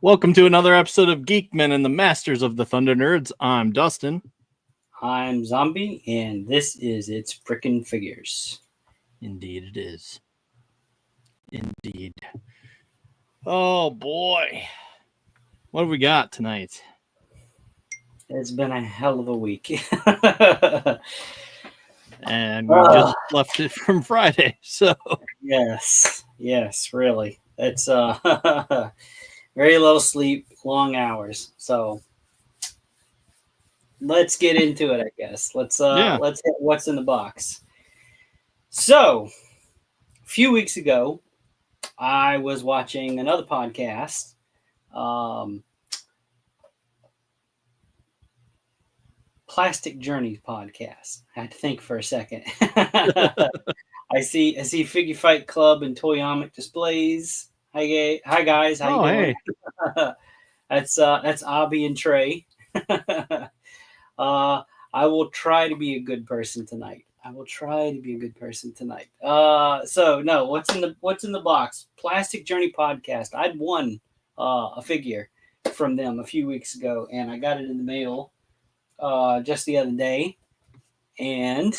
Welcome to another episode of Geek-Men and the Masters of the Thunder Nerds. I'm Dustin. I'm Zombie, and this is It's Frickin' Figures. Indeed it is. Indeed. Oh boy. What have we got tonight? It's been a hell of a week. And we just left it from Friday, so. Yes, really. It's very little sleep, long hours. So let's get into it, I guess. Let's hit what's in the box. So a few weeks ago, I was watching another podcast. Plastic Journeys podcast. I had to think for a second. I see Figure Fight Club and Toyomic displays. Hi guys, how you doing? Hey. That's Abby and Trey. I will try to be a good person tonight. So no, what's in the box? Plastic Journey podcast. I'd won a figure from them a few weeks ago, and I got it in the mail just the other day, and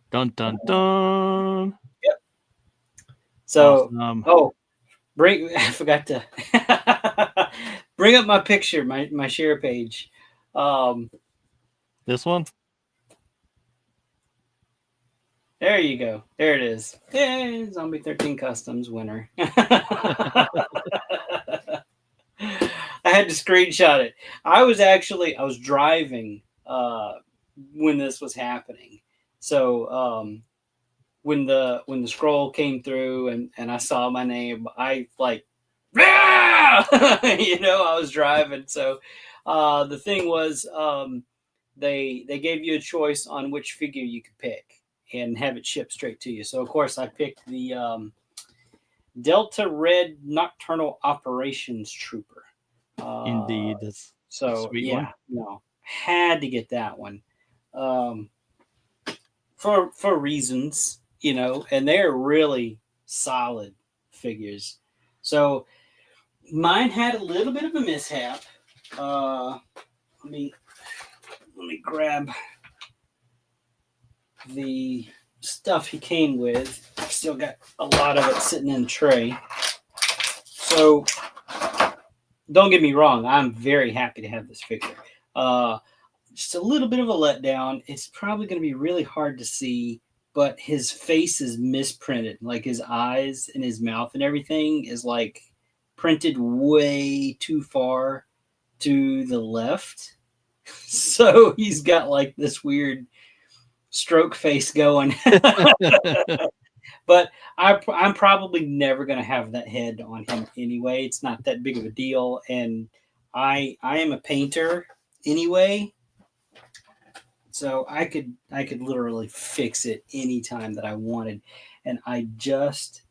dun dun dun. Yep. So awesome. I forgot to bring up my picture, my share page. This one? There you go. There it is. Yay, Zombie 13 Customs winner. I had to screenshot it. I was driving when this was happening. So when the scroll came through and I saw my name, I like I was driving. So the thing was they gave you a choice on which figure you could pick and have it shipped straight to you. So of course I picked the Delta Red Nocturnal Operations Trooper. Indeed. That's so sweet yeah, one. no, had to get that one for reasons, and they're really solid figures. So mine had a little bit of a mishap. Let me grab the stuff he came with. I've still got a lot of it sitting in the tray. So don't get me wrong, I'm very happy to have this figure. Just a little bit of a letdown. It's probably going to be really hard to see, but his face is misprinted. Like his eyes and his mouth and everything is like printed way too far to the left. So he's got like this weird stroke face going. But I'm probably never going to have that head on him anyway. It's not that big of a deal. And I am a painter anyway. So I could literally fix it anytime that I wanted. And I just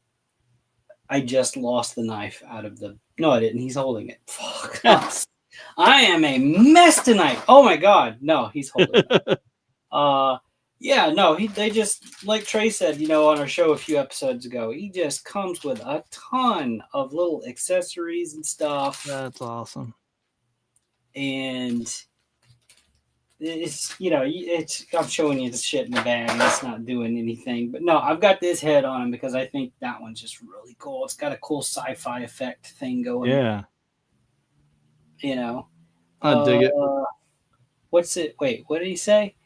lost the knife out of the... No, I didn't. He's holding it. Fuck. I am a mess tonight. Oh my God. No, he's holding it. Yeah, no, they just, like Trey said, on our show a few episodes ago, he just comes with a ton of little accessories and stuff. That's awesome. And it's, I'm showing you the shit in the bag and it's not doing anything. But no, I've got this head on him because I think that one's just really cool. It's got a cool sci-fi effect thing going. Yeah. I dig it. What's it? Wait, what did he say?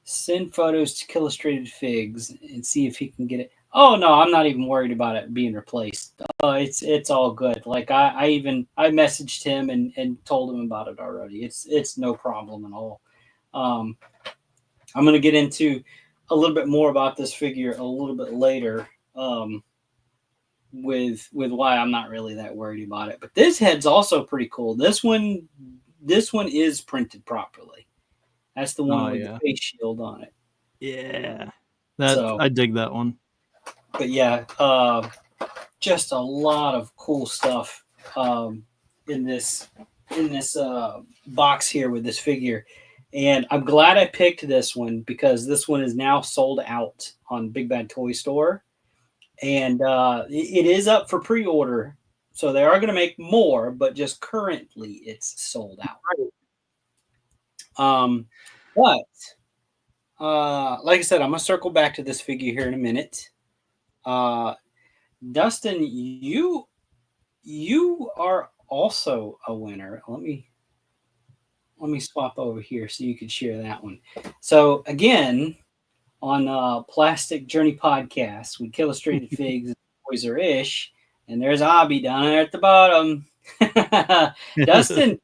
Send photos to Illustrated Figs and see if he can get it. Oh no, I'm not even worried about it being replaced. It's all good. Like I messaged him and told him about it already. It's no problem at all. I'm gonna get into a little bit more about this figure a little bit later. With why I'm not really that worried about it. But this head's also pretty cool. This one is printed properly. That's the one with the face shield on it. Yeah. I dig that one. But yeah, just a lot of cool stuff in this box here with this figure. And I'm glad I picked this one because this one is now sold out on Big Bad Toy Store. And it is up for pre-order So they are going to make more, but just currently it's sold out. But like I said, I'm gonna circle back to this figure here in a minute. Dustin, you are also a winner. Let me swap over here so you can share that one. So again, on Plastic Journey Podcast, we illustrated figs, boys are ish, and there's Abby down there at the bottom. Dustin,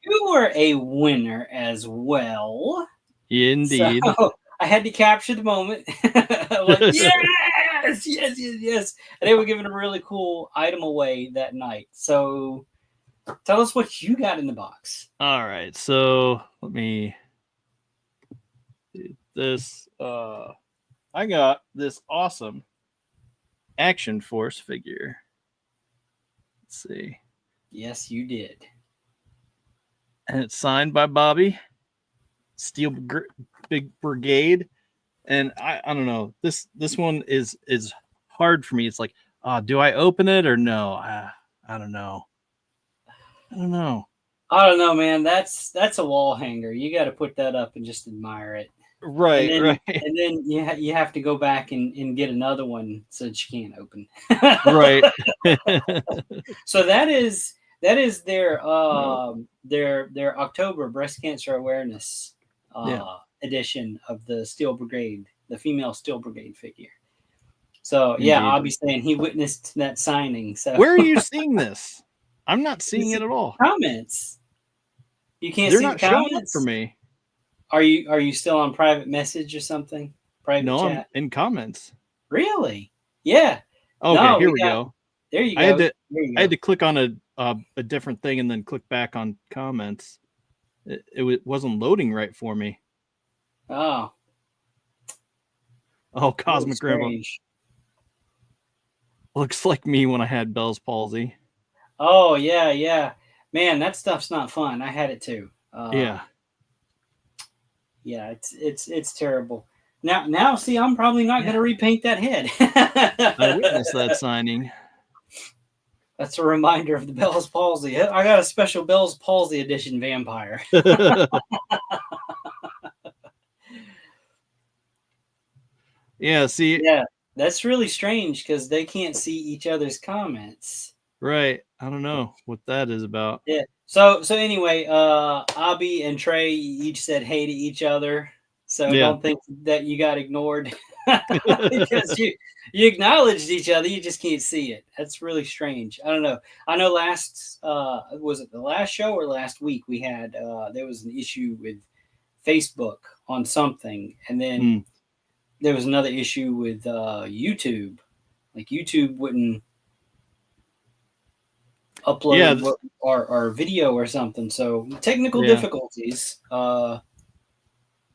you were a winner as well. Indeed. So I had to capture the moment. I'm like, yes, yes, yes, yes. And they were giving a really cool item away that night. So tell us what you got in the box. All right. So let me do this. I got this awesome Action Force figure. Let's see. Yes, you did. And it's signed by Bobby. Steel Big Brigade. And I don't know. This one is hard for me. It's like, do I open it or no? I don't know. I don't know, man. That's a wall hanger. You got to put that up and just admire it. Right, and then you have to go back and get another one so that you can't open. Right. So that is their October Breast Cancer Awareness edition of the Steel Brigade, the female Steel Brigade figure. So yeah, Indeed. I'll be saying he witnessed that signing. So where are you seeing this? I'm not seeing it at all. Comments. You can't They're see not the showing comments up for me. Are you still on private message or something? Private no, chat? I'm in comments. Really? Yeah. Okay, no, here we go. There you go. I had to click on a different thing and then click back on comments. It wasn't loading right for me. Oh, Cosmic Grandpa. Looks like me when I had Bell's palsy. Oh yeah. Man, that stuff's not fun. I had it too. Yeah, it's terrible. Now, see, I'm probably not going to repaint that head. I witnessed that signing. That's a reminder of the Bell's palsy. I got a special Bell's palsy edition vampire. Yeah, see. Yeah, that's really strange because they can't see each other's comments. Right. I don't know what that is about. Yeah. So anyway, Abby and Trey each said hey to each other. So don't think that you got ignored because you acknowledged each other. You just can't see it. That's really strange. I don't know. I know was it the last show or last week we had there was an issue with Facebook on something, and then there was another issue with YouTube. Like YouTube wouldn't upload our video or something. So technical difficulties.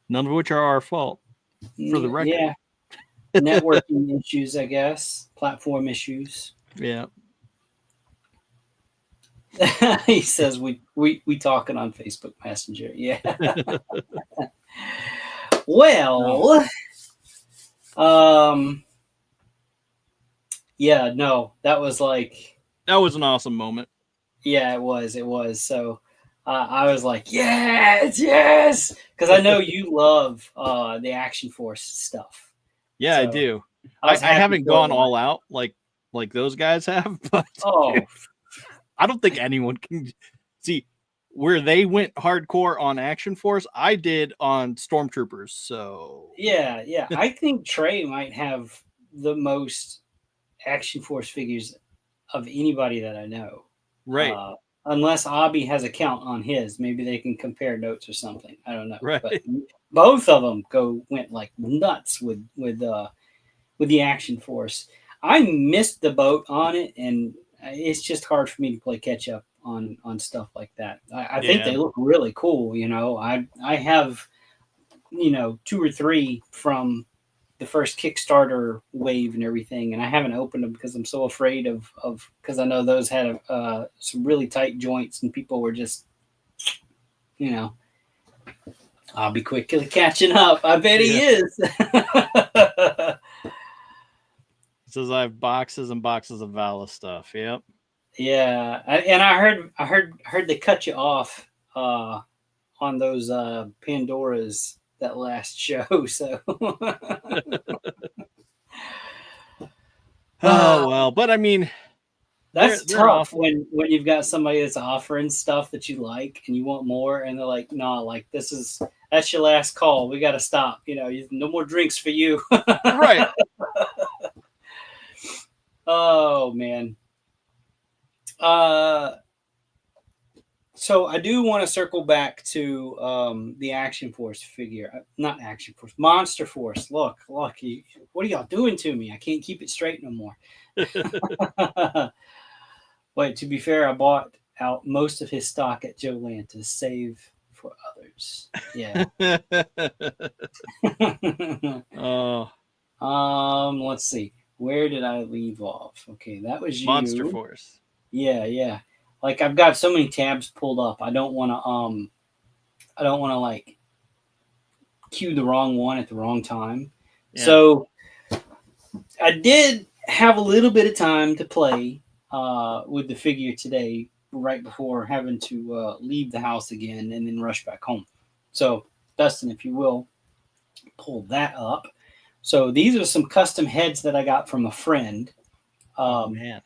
None of which are our fault, for the record. Yeah. Networking issues, I guess. Platform issues. Yeah. He says we talking on Facebook Messenger. Yeah. Well, yeah, no, that was an awesome moment. Yeah, it was. So I was like, yes, because I know you love the Action Force stuff. Yeah, so, I do. I haven't gone all out like those guys have, but I don't think anyone can see where they went hardcore on Action Force. I did on Stormtroopers. So yeah. I think Trey might have the most Action Force figures of anybody that I know. Right. Unless Abby has a count on his, maybe they can compare notes or something. I don't know. Right. But both of them went like nuts with the Action Force. I missed the boat on it, and it's just hard for me to play catch up on stuff like that. I think they look really cool. I have 2 or 3 from the first Kickstarter wave and everything, and I haven't opened them because I'm so afraid of because I know those had some really tight joints and people were just, I'll be quickly catching up. I bet he is. It says I have boxes and boxes of Vala stuff. Yep. Yeah, and I heard they cut you off on those Pandoras that last show. So Oh well, but I mean, that's they're tough awful. when you've got somebody that's offering stuff that you like and you want more, and they're like, "No, like that's your last call. We got to stop. No more drinks for you." Right. Oh man. Uh, so I do want to circle back to the Action Force figure, not Action Force, Monster Force. Look, what are y'all doing to me? I can't keep it straight no more. But to be fair, I bought out most of his stock at Joe Land to save for others. Yeah. Oh, Let's see. Where did I leave off? Okay, that was Monster you. Force. Yeah, yeah. Like I've got so many tabs pulled up. I don't want to like cue the wrong one at the wrong time. Yeah. So I did have a little bit of time to play with the figure today, right before having to leave the house again and then rush back home. So, Dustin, if you will, pull that up. So, these are some custom heads that I got from a friend. Oh Um, man.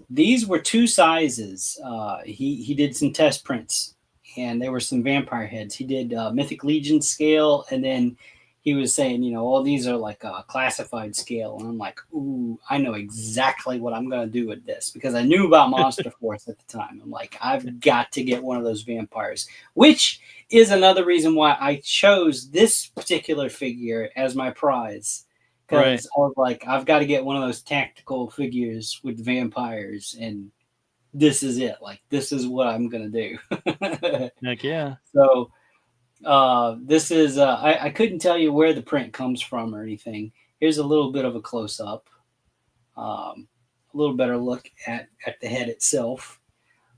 these were two sizes. He did some test prints, and there were some vampire heads. He did Mythic Legion scale, and then he was saying, all these are like a classified scale. And I'm like, ooh, I know exactly what I'm going to do with this because I knew about Monster Force at the time. I'm like, I've got to get one of those vampires, which is another reason why I chose this particular figure as my prize. Right. Because I was like, I've got to get one of those tactical figures with vampires, and this is it. Like, this is what I'm going to do. Heck yeah. So, this is I couldn't tell you where the print comes from or anything. Here's a little bit of a close up, a little better look at the head itself.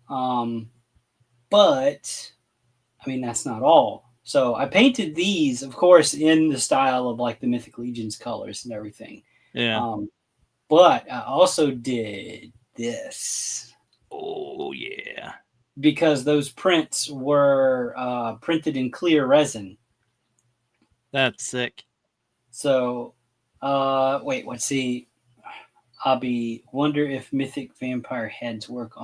Um, but I mean that's not all. So I painted these, of course, in the style of like the Mythic Legion's colors and everything. Yeah. Um, but I also did this Oh yeah. because those prints were printed in clear resin. That's sick. So, wait, let's see. Hobby. Wonder if mythic vampire heads work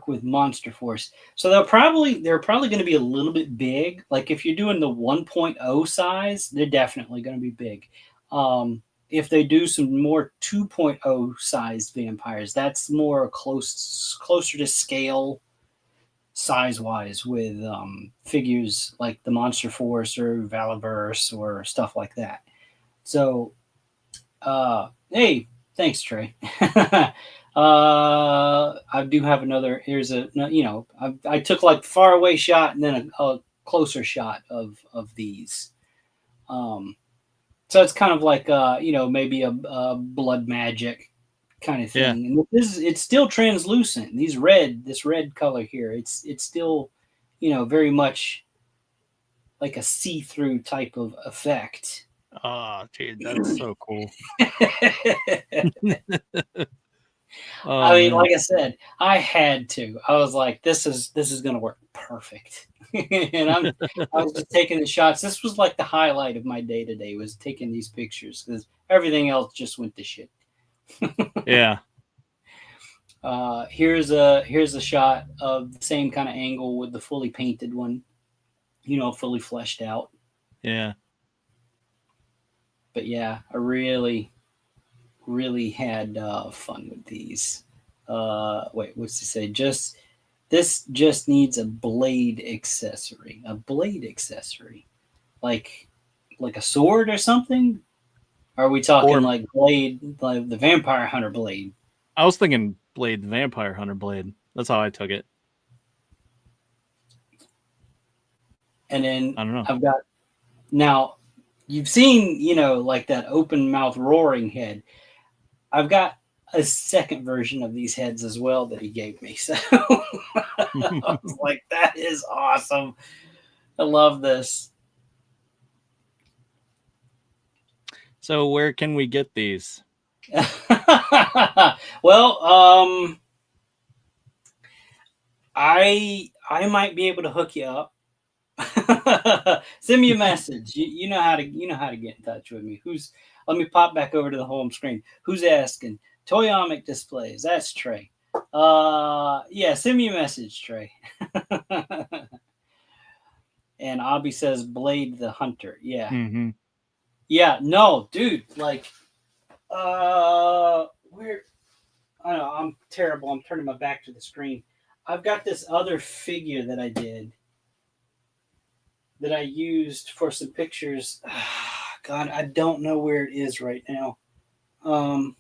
with Monster Force. So they're probably going to be a little bit big. Like if you're doing the 1.0 size, they're definitely going to be big. If they do some more 2.0 sized vampires, that's more closer to scale size wise with figures like the Monster Force or Valiverse or stuff like that. So hey, thanks, Trey. I do have another. Here's I took like far away shot and then a closer shot of these. Um, so it's kind of like maybe a blood magic kind of Yeah. thing. And it's still translucent. This red color here, it's still, very much like a see through type of effect. Oh, dude, that's so cool. I Oh mean, man. like I said, I had to. I was like, this is gonna work perfect. And I was just taking the shots. This was like the highlight of my day today was taking these pictures because everything else just went to shit. Yeah. Here's a shot of the same kind of angle with the fully painted one, fully fleshed out. Yeah. But yeah, I really, really had fun with these. Wait, what's to say? This just needs a blade accessory. A blade accessory, like a sword or something. Are we talking Or like blade, like the Vampire Hunter blade? I was thinking Blade, the Vampire Hunter blade. That's how I took it. And then I don't know. I've got now. You've seen, like that open mouth roaring head. I've got a second version of these heads as well that he gave me. So I was like, that is awesome. I love this. So where can we get these? Well, I might be able to hook you up. Send me a message. You know how to get in touch with me. Let me pop back over to the home screen. Who's asking? Toyomic Displays. That's Trey. Yeah, send me a message, Trey. And Abby says Blade the Hunter. Yeah. Mm-hmm. Yeah, no, dude, like where I know I'm terrible. I'm turning my back to the screen. I've got this other figure that I did that I used for some pictures. God, I don't know where it is right now. I'll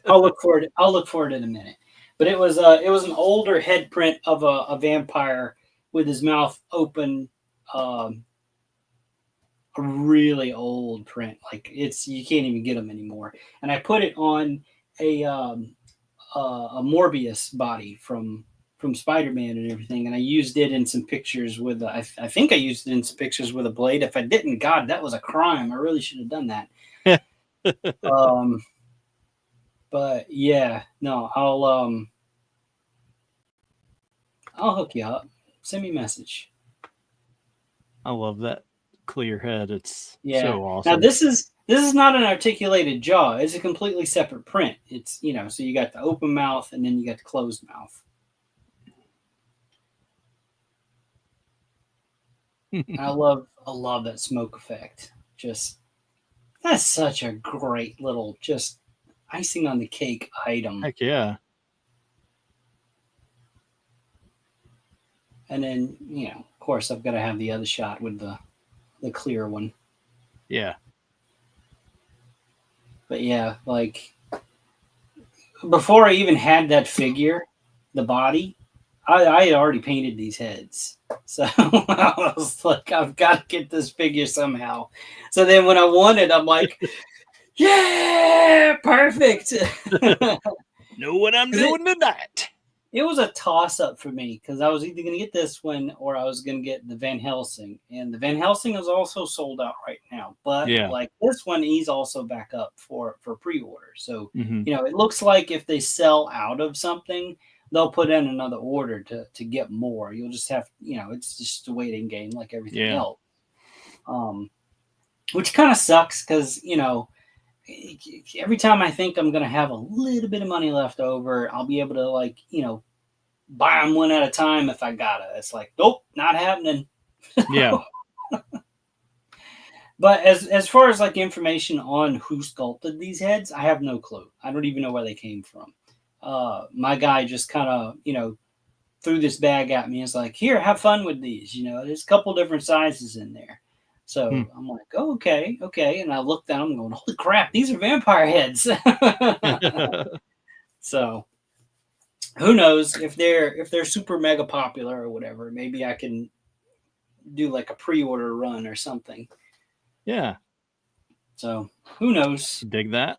look for it. I'll look for it in a minute. But it was an older head print of a vampire with his mouth open. A really old print. Like you can't even get them anymore. And I put it on a Morbius body from Spider-Man and everything, and I used it in some pictures with I think I used it in some pictures with a blade. If I didn't, God, that was a crime. I really should have done that. But yeah, no, I'll hook you up. Send me a message. I love that clear head. It's Yeah. so awesome. Now this is not an articulated jaw. It's a completely separate print. It's so you got the open mouth and then you got the closed mouth. I love that smoke effect. Just that's such a great little just icing on the cake item. Heck yeah. And then, of course I've got to have the other shot with the clear one. Yeah. But yeah, like before I even had that figure, the body, I had already painted these heads. So I was like, I've got to get this figure somehow. So then when I won it, I'm like, yeah, perfect. Know what I'm doing tonight. It was a toss-up for me because I was either going to get this one or I was going to get the Van Helsing. And the Van Helsing is also sold out right now. But like this one, he's also back up for pre-order. So, it looks like if they sell out of something, they'll put in another order to get more. You'll just have, it's just a waiting game like everything else. Which kind of sucks because, every time I think I'm going to have a little bit of money left over, I'll be able to buy them one at a time if I gotta. It's like, nope, not happening. Yeah. But as far as like information on who sculpted these heads, I have no clue. I don't even know where they came from. My guy just kind of, threw this bag at me. It's like, here, have fun with these. There's a couple different sizes in there. So I'm like, oh, okay. And I looked at them going, holy crap, these are vampire heads. So who knows if they're super mega popular or whatever, maybe I can do like a pre-order run or something. Yeah. So who knows? Dig that.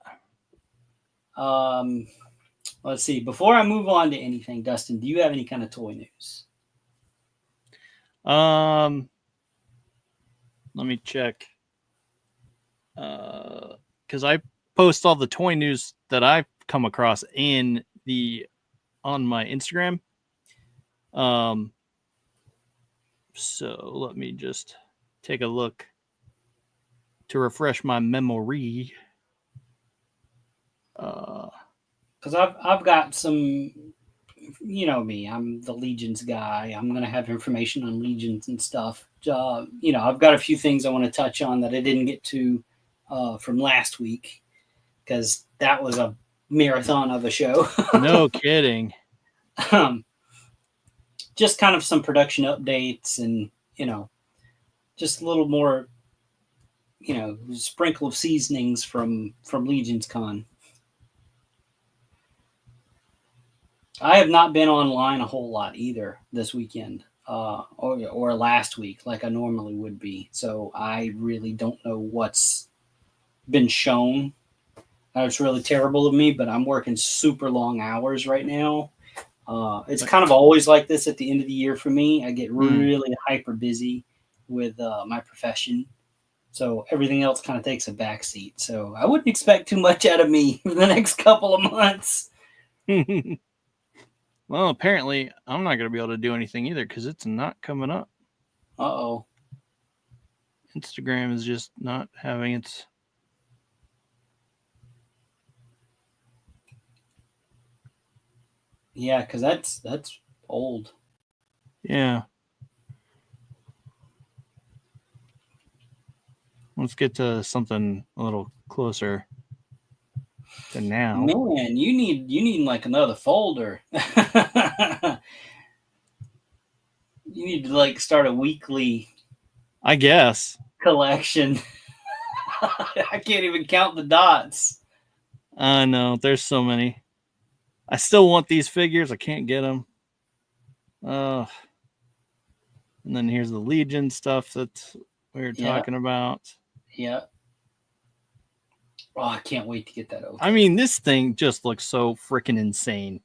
Let's see. Before I move on to anything, Dustin, do you have any kind of toy news? Let me check. Because I post all the toy news that I've come across on my Instagram. So let me just take a look to refresh my memory. Because I've got some, me, I'm the Legions guy. I'm going to have information on Legions and stuff. I've got a few things I want to touch on that I didn't get to from last week because that was a marathon of a show. No kidding. Just kind of some production updates and, just a little more, sprinkle of seasonings from Legions Con. I have not been online a whole lot either this weekend or last week like I normally would be. So I really don't know what's been shown. It's really terrible of me, but I'm working super long hours right now. It's kind of always like this at the end of the year for me. I get really hyper busy with my profession. So everything else kind of takes a backseat. So I wouldn't expect too much out of me for the next couple of months. Well, apparently I'm not going to be able to do anything either because it's not coming up. Uh-oh. Instagram is just not having its. Yeah, because that's old. Yeah. Let's get to something a little closer to now. Man, you need like another folder. You need to like start a weekly I guess. collection. I can't even count the dots. I know. There's so many. I still want these figures. I can't get them. And then here's the Legion stuff that we were talking about. Yeah. Oh, I can't wait to get that over. I mean, this thing just looks so freaking insane.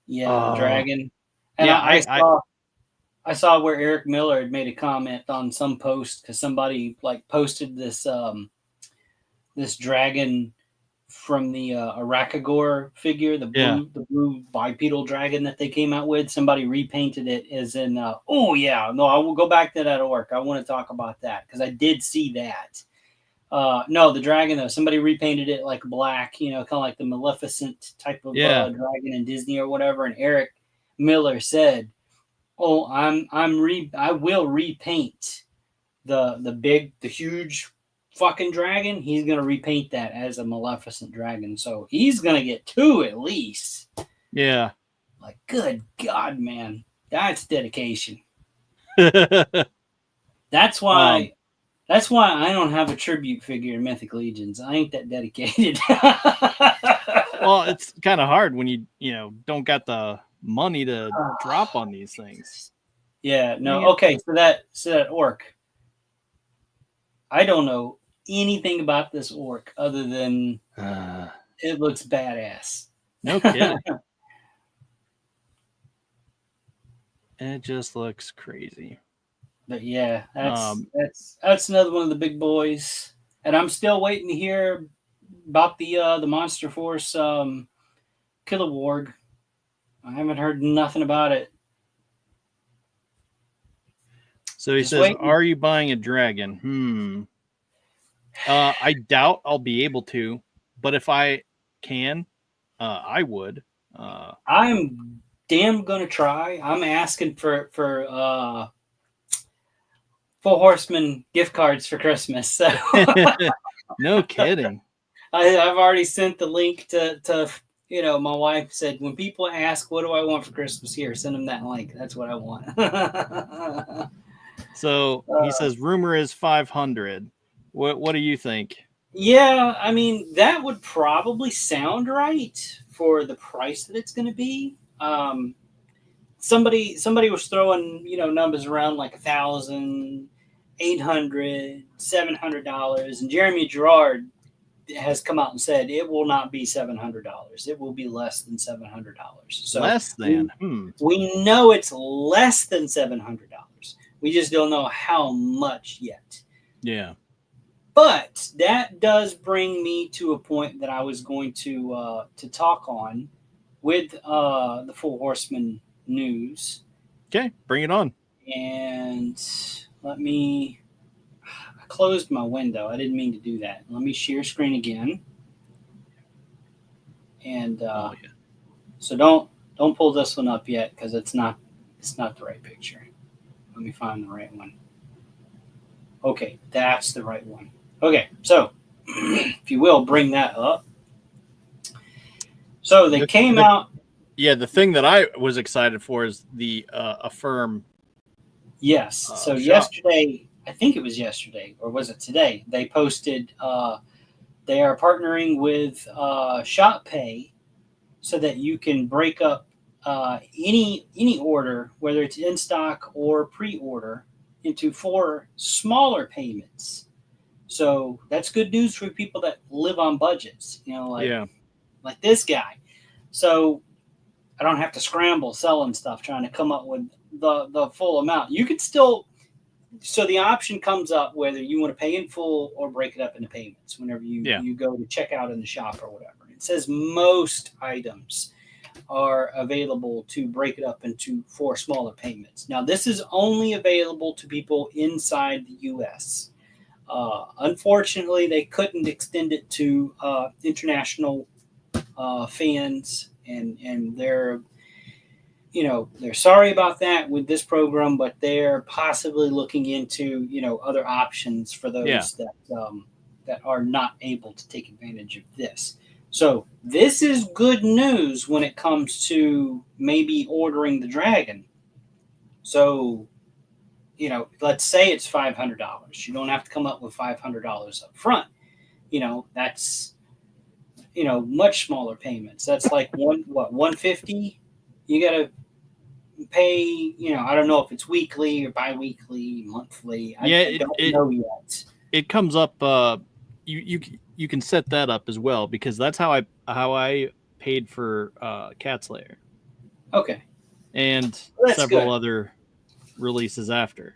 Yeah, the dragon. And yeah, I saw where Eric Miller had made a comment on some post because somebody like posted this this dragon from the Arakagor figure, the blue bipedal dragon that they came out with. Somebody repainted it as in oh yeah, no, I will go back to that orc. I want to talk about that because I did see that. No, the dragon though, somebody repainted it like black, you know, kind of like the Maleficent type of dragon in Disney or whatever. And Eric Miller said, "Oh, I will repaint the huge fucking dragon. He's gonna repaint that as a Maleficent dragon. So he's gonna get 2 at least." Yeah. Like, good God, man, that's dedication. That's why. That's why I don't have a tribute figure in Mythic Legions. I ain't that dedicated. Well, it's kind of hard when you don't got the money to drop on these things. Yeah, no. Okay, so that orc. I don't know anything about this orc other than it looks badass. No kidding. It just looks crazy. But yeah, that's another one of the big boys, and I'm still waiting to hear about the Monster Force Kilowog. I haven't heard nothing about it. So he says, "Are you buying a dragon?" I doubt I'll be able to, but if I can, I would. I'm damn gonna try. I'm asking for Full Horseman gift cards for Christmas. So no kidding. I've already sent the link to my wife said when people ask what do I want for Christmas, here, send them that link. That's what I want. So he says rumor is 500. What do you think? Yeah, I mean that would probably sound right for the price that it's going to be. Somebody was throwing numbers around like $1,000, $800, $700, and Jeremy Gerard has come out and said it will not be $700. It will be less than $700. So less than. We know it's less than $700. We just don't know how much yet. Yeah. But that does bring me to a point that I was going to talk on with the Full Horseman news. Okay, bring it on. And I closed my window. I didn't mean to do that. Let me share screen again. And so don't pull this one up yet because it's not the right picture. Let me find the right one. Okay, that's the right one. Okay, so if you will, bring that up. So they came out. Yeah, the thing that I was excited for is the Affirm. Yes. So yesterday, I think it was yesterday, or was it today? They posted they are partnering with Shop Pay so that you can break up any order, whether it's in stock or pre-order, into 4 smaller payments. So that's good news for people that live on budgets, like this guy. So I don't have to scramble selling stuff, trying to come up with the full amount. You could still, so the option comes up whether you want to pay in full or break it up into payments whenever you go to check out in the shop or whatever. It says most items. are available to break it up into 4 smaller payments. Now, this is only available to people inside the U.S. Unfortunately, they couldn't extend it to international fans, and they're sorry about that with this program, but they're possibly looking into other options for Yeah. those that are not able to take advantage of this. So this is good news when it comes to maybe ordering the Dragon. So let's say it's $500. You don't have to come up with $500 up front. That's much smaller payments. That's like 150. You got to pay. I don't know if it's weekly or bi-weekly, monthly. I don't know yet. It comes up. You can set that up as well, because that's how I paid for Cat Slayer. Okay. And several other releases after.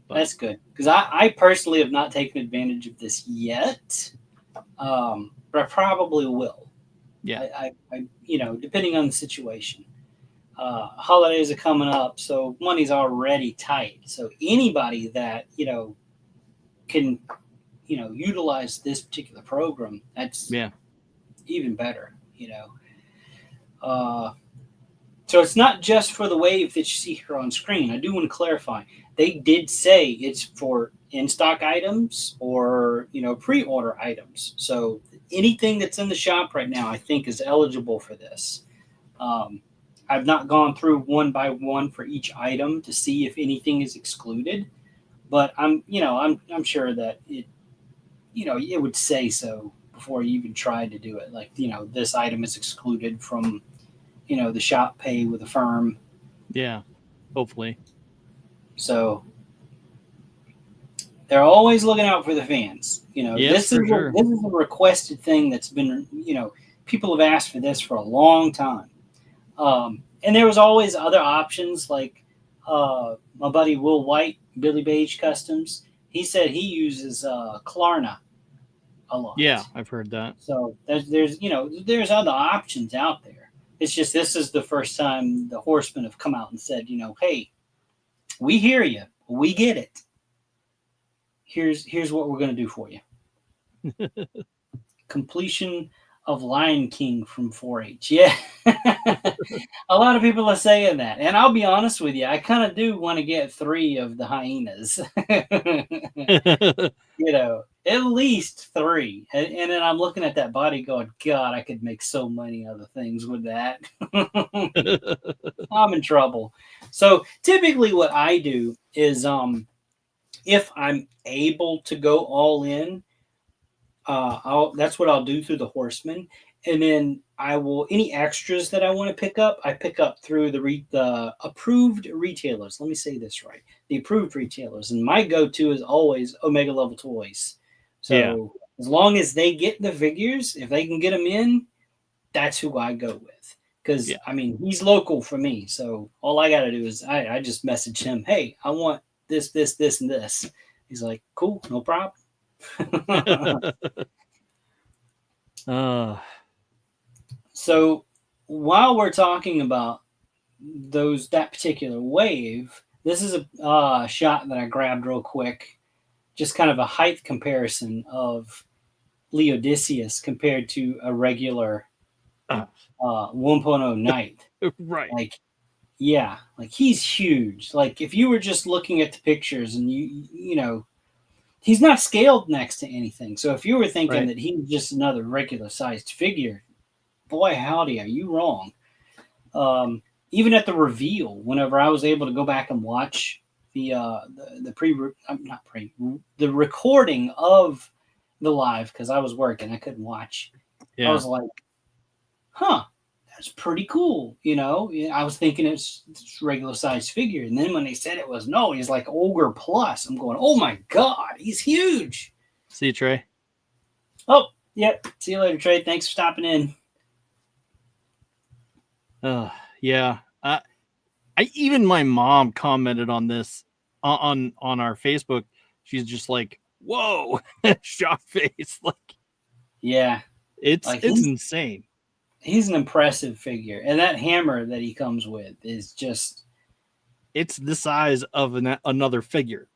But that's good, because I personally have not taken advantage of this yet, but I probably will. Yeah. I depending on the situation. Holidays are coming up, so money's already tight. So anybody that can utilize this particular program, that's even better. So it's not just for the wave that you see here on screen. I do want to clarify. They did say it's for in-stock items or, pre-order items. So anything that's in the shop right now, I think, is eligible for this. I've not gone through one by one for each item to see if anything is excluded, but I'm sure that it would say so before you even tried to do it. Like, this item is excluded from the shop pay with a firm. Yeah, hopefully. So they're always looking out for the fans. This is a requested thing that's been, people have asked for this for a long time. And there was always other options, like my buddy Will White, Billy Beige Customs. He said he uses Klarna a lot. Yeah, I've heard that. So there's other options out there. It's just, this is the first time the Horsemen have come out and said, hey, we hear you, we get it. Here's what we're going to do for you. Completion of Lion King from 4-H. Yeah. A lot of people are saying that. And I'll be honest with you, I kind of do want to get 3 of the hyenas. At least 3. And then I'm looking at that body going, God, I could make so many other things with that. I'm in trouble. So typically what I do is if I'm able to go all in, that's what I'll do through the Horsemen. And then I will, any extras that I want to pick up, I pick up through the approved retailers. Let me say this right. The approved retailers. And my go-to is always Omega Level Toys. So as long as they get the figures, if they can get them in, that's who I go with. Because, he's local for me. So all I got to do is I just message him, hey, I want this, this, this, and this. He's like, cool, no problem. So while we're talking about that particular wave, this is a shot that I grabbed real quick, just kind of a height comparison of Leodicius compared to a regular 1.0 Knight. Right. Like he's huge. Like, if you were just looking at the pictures and he's not scaled next to anything. So if you were thinking that he's just another regular sized figure, boy, howdy, are you wrong. Even at the reveal, whenever I was able to go back and watch the recording of the live, because I was working, I couldn't watch. I was like, that's pretty cool. I was thinking it's regular sized figure. And then when they said it was, no, he's like Ogre Plus. I'm going, oh my God, he's huge. See you, Trey. Oh, yep. See you later, Trey. Thanks for stopping in. Yeah. Even my mom commented on this on our Facebook. She's just like, whoa, shock face. Like, yeah, it's insane. he's an impressive figure, and that hammer that he comes with is just It's the size of another figure.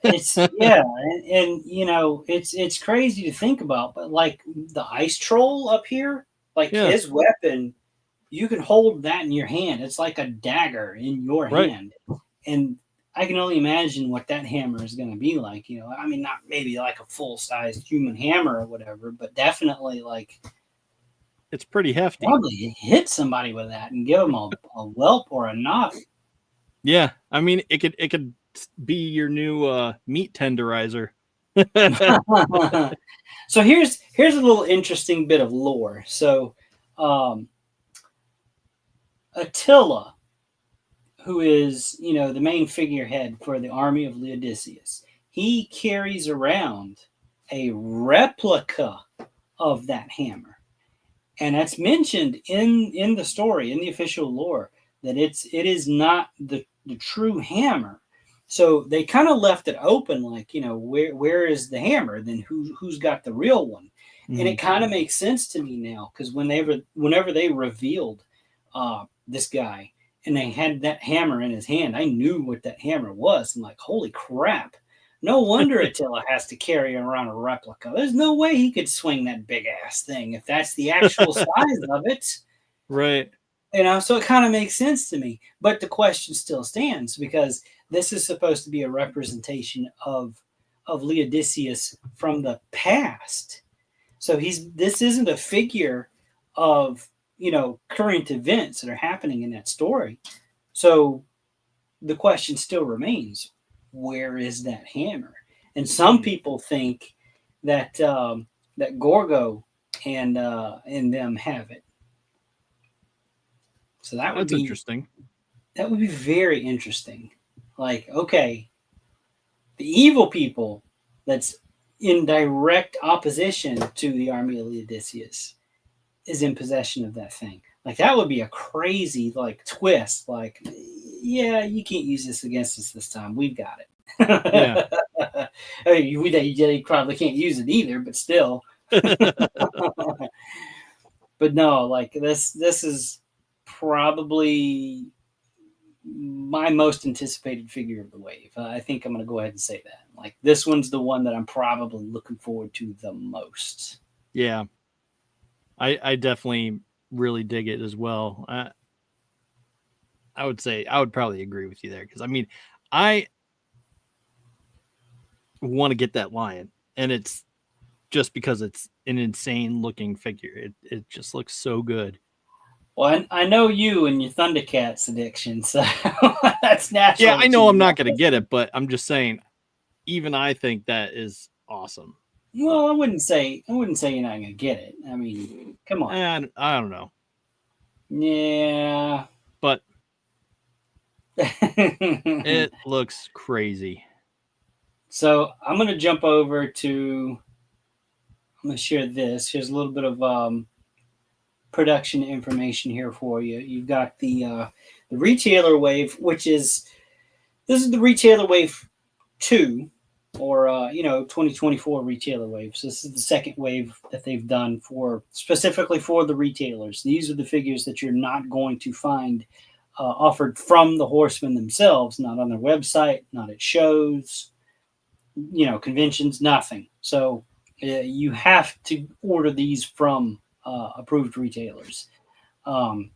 it's yeah, and you know it's crazy to think about, but like the ice troll up here, like Yeah, his weapon, you can hold that in your hand. It's like a dagger in your right. hand, and I can only imagine what that hammer is going to be like. You know, I mean, not maybe like a full sized human hammer or whatever, but definitely like It's pretty hefty. probably hit somebody with that and give them a whelp or a knot. Yeah, I mean, it could be your new meat tenderizer. So here's a little interesting bit of lore. So um, Attila, who is the main figurehead for the army of Laodiceus, he carries around a replica of that hammer, and that's mentioned in the story in the official lore that it is not the true hammer. So they kind of left it open, like where is the hammer? Then who's got the real one? And Mhm. it kind of makes sense to me now because whenever they revealed this guy and they had that hammer in his hand, I knew what that hammer was. I'm like, holy crap! No wonder Attila has to carry around a replica. There's no way he could swing that big ass thing if that's the actual size of it. Right. So it kind of makes sense to me. But the question still stands because this is supposed to be a representation of Laodicius from the past. So this isn't a figure of current events that are happening in that story. So the question still remains: where is that hammer? And some people think that that Gorgo and them have it. So That's interesting. that would be very interesting. Like, okay, the evil people that's in direct opposition to the army of Laodicius is in possession of that thing. Like that would be a crazy like twist. Like, yeah, you can't use this against us this time. We've got it. Yeah. I mean, they probably can't use it either, but still. But no, like this is probably my most anticipated figure of the wave. I think I'm going to go ahead and say that. Like this one's the one that I'm probably looking forward to the most. Yeah, I definitely really dig it as well. I would say I would probably agree with you there because I mean, I want to get that lion, and it's just because it's an insane looking figure. It just looks so good. Well, I know you and your Thundercats addiction, so that's Yeah, natural I that know you I'm not want going to this get one. it, but I'm just saying, even I think that is awesome. Well, I wouldn't say you're not going to get it. I mean, come on. And I don't know, Yeah. but it looks crazy. So I'm going to jump over to. I'm going to share this. Here's a little bit of production information here for you. You've got the retailer wave, which is this is the retailer wave 2 or 2024 retailer wave. So this is the second wave that they've done for specifically for the retailers. These are the figures that you're not going to find offered from the horsemen themselves, not on their website, not at shows, conventions, nothing. So you have to order these from approved retailers. Um,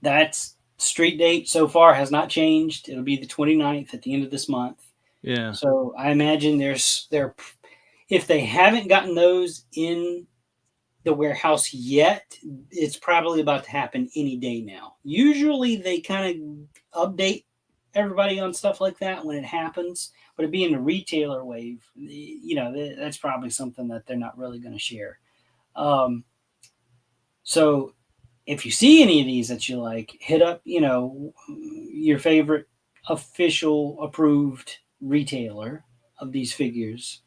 that's street date so far has not changed. It'll be the 29th at the end of this month. Yeah, So I imagine if they haven't gotten those in the warehouse yet, it's probably about to happen any day now. Usually they kind of update everybody on stuff like that when it happens, but it being a retailer wave, that's probably something that they're not really going to share. So if you see any of these that you like, hit up, your favorite official approved retailer of these figures.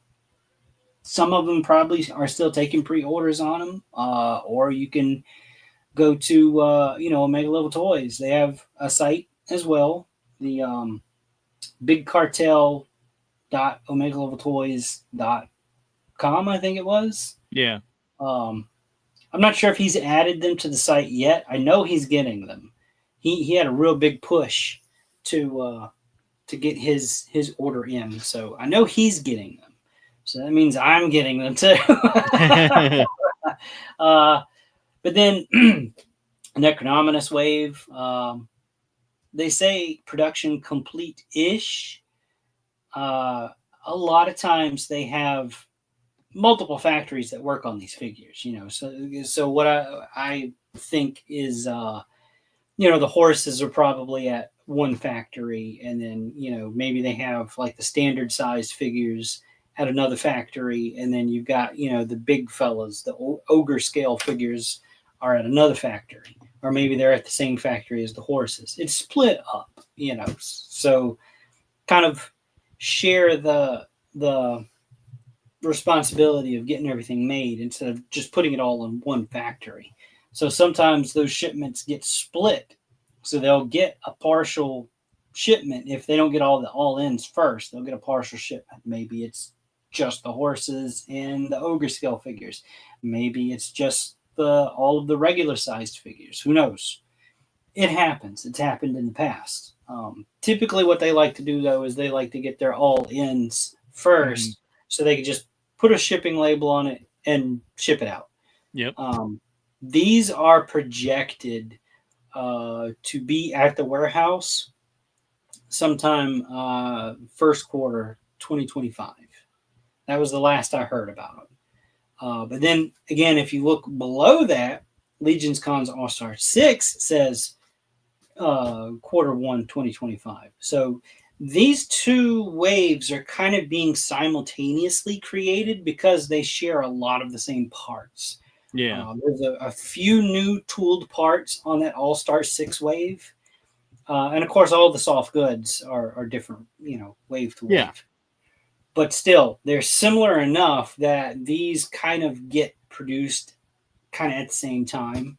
Some of them probably are still taking pre-orders on them, or you can go to Omega Level Toys. They have a site as well, the Big Cartel .omegaleveltoys.com, I think it was. yeah. Um, I'm not sure if he's added them to the site yet. I know he's getting them. He had a real big push to get his order in, so I know he's getting them. So that means I'm getting them too. But then Necronominous Wave, they say production complete-ish. A lot of times they have multiple factories that work on these figures, So what I think is, the horses are probably at one factory, and then maybe they have like the standard sized figures at another factory, and then you've got the big fellas, the ogre scale figures are at another factory, or maybe they're at the same factory as the horses. It's split up, so kind of share the responsibility of getting everything made instead of just putting it all in one factory. So sometimes those shipments get split. So they'll get a partial shipment. If they don't get all the all-ins first, they'll get a partial shipment. Maybe it's just the horses and the ogre scale figures. Maybe it's just all of the regular sized figures. Who knows? It happens. It's happened in the past. Typically what they like to do, though, is they like to get their all-ins first, so they can just put a shipping label on it and ship it out. Yep. These are projected to be at the warehouse sometime first quarter 2025. That was the last I heard about it. But then again, if you look below that, Legions Con's All-Star 6 says quarter 1 2025. So these two waves are kind of being simultaneously created because they share a lot of the same parts. Yeah. There's a few new tooled parts on that All-Star 6 wave. And of course, all the soft goods are different, wave to wave. Yeah. But still, they're similar enough that these kind of get produced kind of at the same time.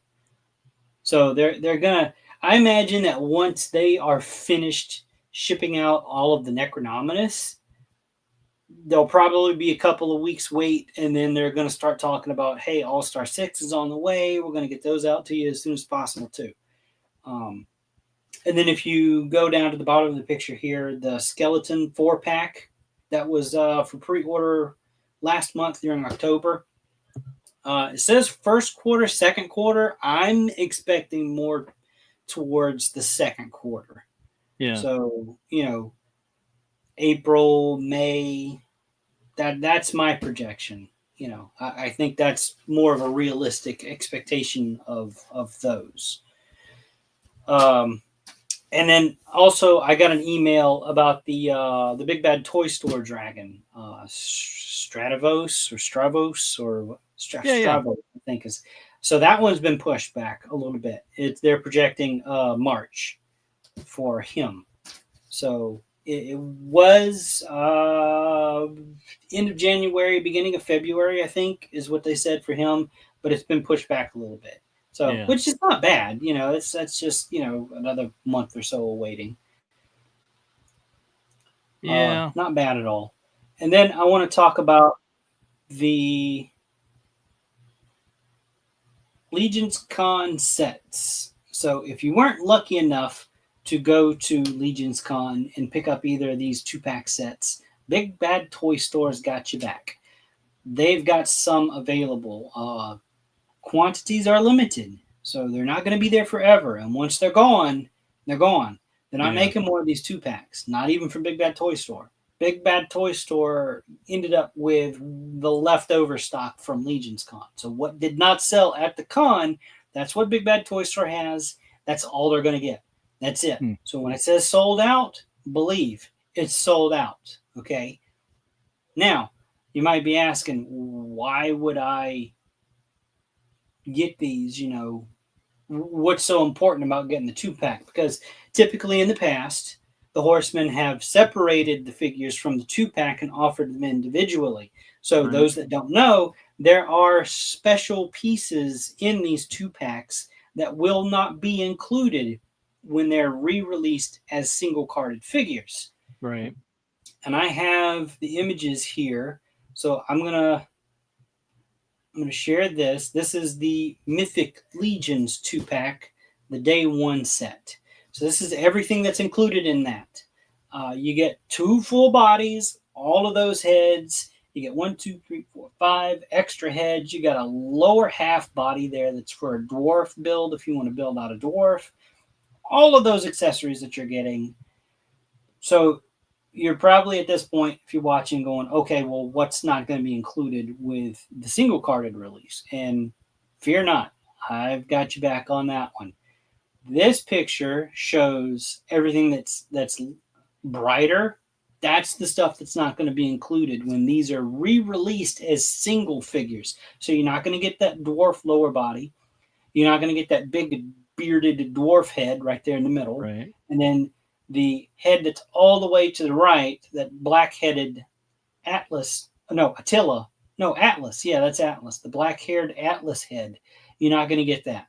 So they're going to, I imagine that once they are finished shipping out all of the Necronominous, there'll probably be a couple of weeks wait, and then they're going to start talking about, hey, All-Star 6 is on the way. We're going to get those out to you as soon as possible, too. And then if you go down to the bottom of the picture here, the Skeleton 4-pack that was for pre-order last month during October. It says first quarter, second quarter. I'm expecting more towards the second quarter. Yeah. So, April, May, that's my projection. I think that's more of a realistic expectation of those. And then also I got an email about the Big Bad Toy Store Dragon, Stravos, I think is. So that one's been pushed back a little bit. They're projecting March for him. So it was end of January, beginning of February, I think, is what they said for him. But it's been pushed back a little bit. So, which is not bad, that's just, another month or so of waiting. Yeah. Not bad at all. And then I want to talk about the Legions Con sets. So if you weren't lucky enough to go to Legions Con and pick up either of these 2-pack sets, Big Bad Toy Store's got you back. They've got some available. Quantities are limited, so they're not going to be there forever. And once they're gone, they're gone. They're not making more of these 2-packs, not even for Big Bad Toy Store. Big Bad Toy Store ended up with the leftover stock from Legions Con. So what did not sell at the con, that's what Big Bad Toy Store has. That's all they're going to get. That's it. So when it says sold out, believe it's sold out. Okay. Now, you might be asking, why would I get these? What's so important about getting the 2-pack? Because typically in the past, the Horsemen have separated the figures from the 2-pack and offered them individually. So those that don't know, there are special pieces in these 2-packs that will not be included when they're re-released as single carded figures. Right. And I have the images here. So I'm going I'm going to share this. This is the Mythic Legions 2-pack, the day one set. So this is everything that's included in that. You get 2 full bodies, all of those heads. You get 1, 2, 3, 4, 5 extra heads. You got a lower half body there that's for a dwarf build if you want to build out a dwarf. All of those accessories that you're getting. So you're probably at this point, if you're watching, going, okay, well, what's not going to be included with the single carded release? And fear not, I've got you back on that one. This picture shows everything that's brighter. That's the stuff that's not going to be included when these are re-released as single figures. So you're not going to get that dwarf lower body. You're not going to get that big bearded dwarf head right there in the middle. Right. And then the head that's all the way to the right, that black-headed Atlas, no, Attila, no, Atlas. Yeah, that's Atlas. The black-haired Atlas head. You're not going to get that.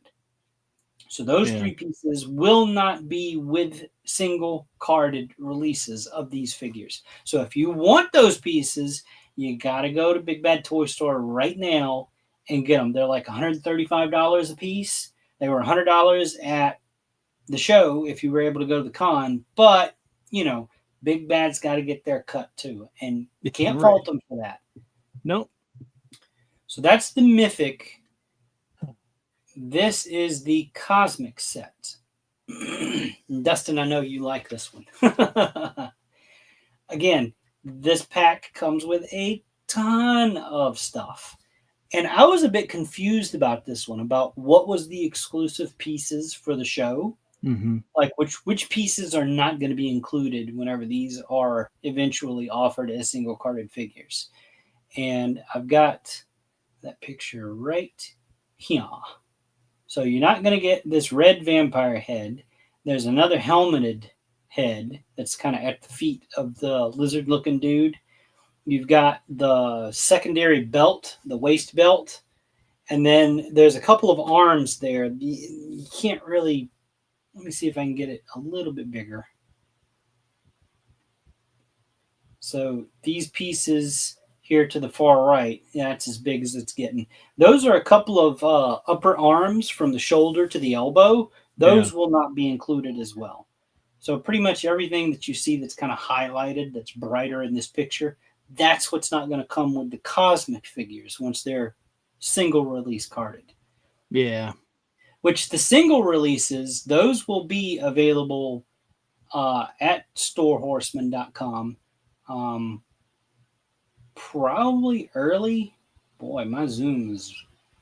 So those 3 pieces will not be with single carded releases of these figures. So if you want those pieces, you got to go to Big Bad Toy Store right now and get them. They're like $135 a piece. They were $100 at the show if you were able to go to the con. But, you know, Big Bad's got to get their cut too. And you can't fault them for that. Nope. So that's the Mythic. This is the Cosmic set. Dustin, I know you like this one. Again, this pack comes with a ton of stuff. And I was a bit confused about this one, about what was the exclusive pieces for the show. Mm-hmm. Like which pieces are not going to be included whenever these are eventually offered as single carded figures. And I've got that picture right here. So you're not going to get this red vampire head. There's another helmeted head that's kind of at the feet of the lizard-looking dude. You've got the secondary belt, the waist belt, and then there's a couple of arms there. You can't really... Let me see if I can get it a little bit bigger. So these pieces here to the far right, that's as big as it's getting. Those are a couple of upper arms from the shoulder to the elbow. Those will not be included as well. So pretty much everything that you see that's kind of highlighted, that's brighter in this picture, that's what's not going to come with the Cosmic figures once they're single release carded. Yeah. Which the single releases, those will be available at storehorseman.com. Probably early. Boy, my Zoom is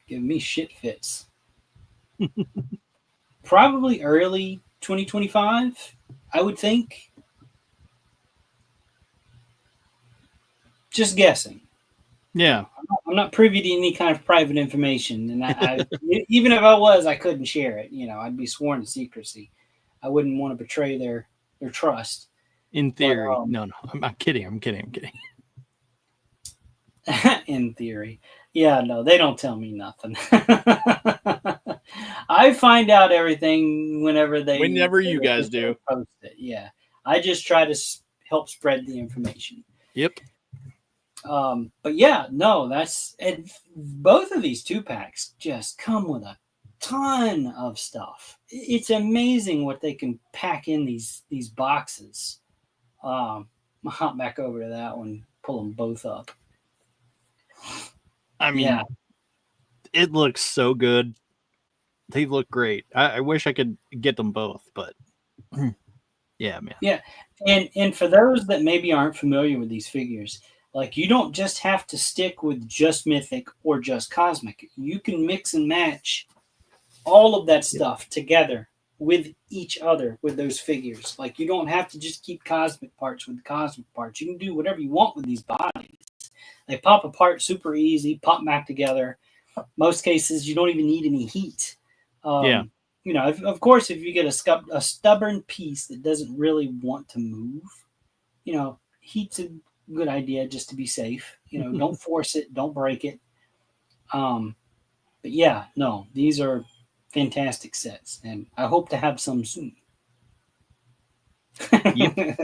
giving me shit fits. Probably early 2025, I would think. Just guessing. Yeah. I'm not privy to any kind of private information, and I even if I was, I couldn't share it. You know, I'd be sworn to secrecy. I wouldn't want to betray their trust. In theory, no, I'm kidding. I'm kidding. In theory, yeah, no, they don't tell me nothing. I find out everything whenever you guys do. Post it. Yeah, I just try to help spread the information. Yep. But yeah, no, and both of these 2-packs just come with a ton of stuff. It's amazing what they can pack in these boxes. I'll hop back over to that one, pull them both up. I mean, It looks so good. They look great. I wish I could get them both, but yeah, man. Yeah, and for those that maybe aren't familiar with these figures, like, you don't just have to stick with just Mythic or just Cosmic. You can mix and match all of that stuff together with each other with those figures. Like, you don't have to just keep Cosmic parts with the Cosmic parts. You can do whatever you want with these bodies. They pop apart super easy, pop back together. Most cases, you don't even need any heat. You know, of course, if you get a stubborn piece that doesn't really want to move, you know, heat's a good idea just to be safe. You know, don't force it, don't break it. But yeah, no, these are fantastic sets, and I hope to have some soon. Yep.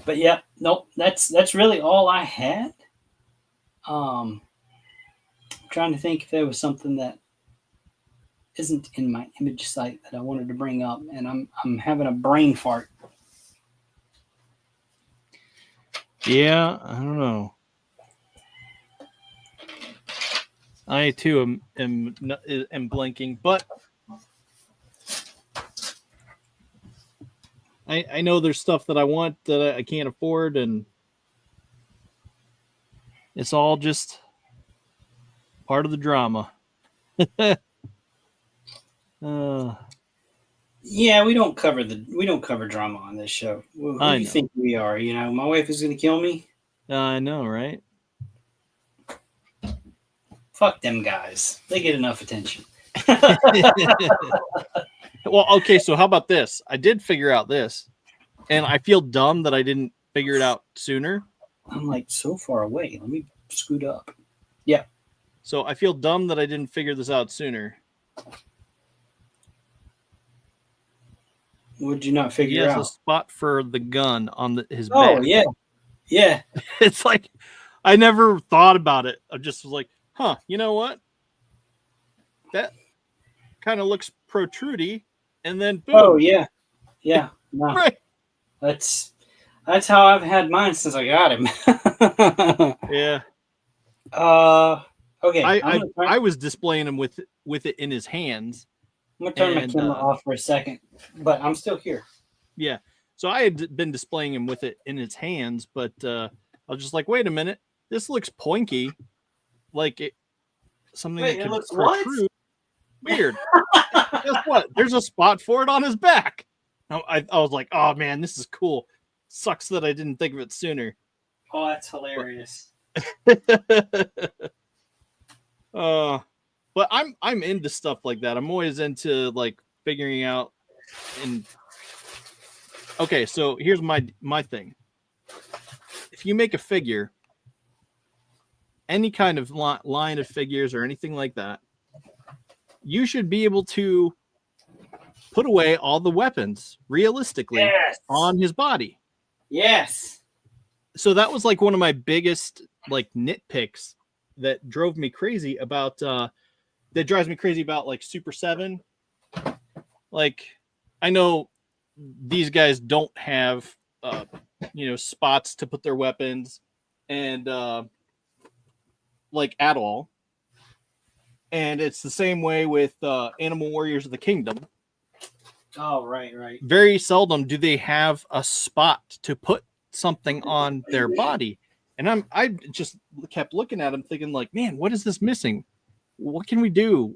But yeah, nope, that's really all I had. I'm trying to think if there was something that isn't in my image site that I wanted to bring up, and I'm having a brain fart. Yeah, I don't know. I too am blanking, but I know there's stuff that I want that I can't afford, and it's all just part of the drama. Yeah, we don't cover drama on this show. Who do I you know. think we are? You know, my wife is going to kill me. I know, right? Fuck them guys. They get enough attention. Well, okay, so how about this? I did figure out this, and I feel dumb that I didn't figure it out sooner. I'm like so far away. Let me scoot up. Yeah. So I feel dumb that I didn't figure this out sooner. Would you not figure He has out? a spot for the gun on his back. Oh yeah, yeah. It's like I never thought about it. I just was like, huh, you know what? That kind of looks protrudy, and then boom. Oh yeah, yeah. No. Right. That's how I've had mine since I got him. Yeah. Okay. I was displaying him with it in his hands. I'm gonna turn my camera off for a second, but I'm still here. Yeah. So I had been displaying him with it in his hands, but I was just like, wait a minute, this looks poinky, like something that could protrude. Weird. Guess what? There's a spot for it on his back. I was like, oh man, this is cool. Sucks that I didn't think of it sooner. Oh, that's hilarious. But I'm into stuff like that. I'm always into like figuring out. And okay, so here's my thing. If you make a figure, any kind of line of figures or anything like that, you should be able to put away all the weapons realistically on his body. Yes. So that was like one of my biggest like nitpicks that drove me crazy about that drives me crazy about like Super 7. Like I know these guys don't have spots to put their weapons and like at all. And it's the same way with Animal Warriors of the Kingdom. Oh, right. Very seldom do they have a spot to put something on their body. And I just kept looking at them thinking like, man, what is this missing? What can we do?